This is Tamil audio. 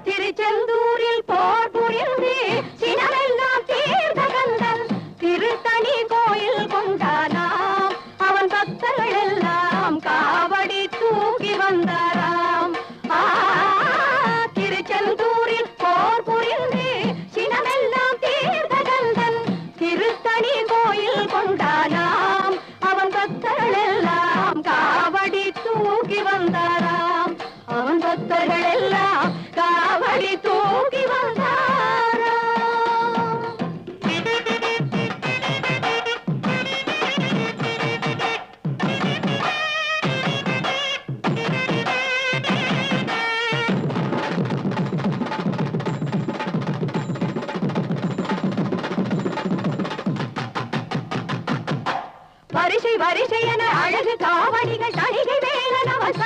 திருச்செந்தூரில் போர் புரிந்து சினமெல்லாம் தீர்த்த கந்தன் திருத்தணி கோயில் கொண்டானாம் அவன் பக்தர்கள் எல்லாம் காவடி தூக்கி வந்தாராம் திருச்செந்தூரில் போர் புரிந்து சினமெல்லாம் தீர்த்த கந்தன் திருத்தணி கோயில் கொண்டானாம் அவன் பக்தர்கள் எல்லாம் காவடி தூக்கி வந்தாராம் அவன் பக்தர்கள் எல்லாம் காவடி தூக்கி வந்தாராம் வரிசை வரிசை என அழகு காவடிகள் தணிகை வேலன் அவன்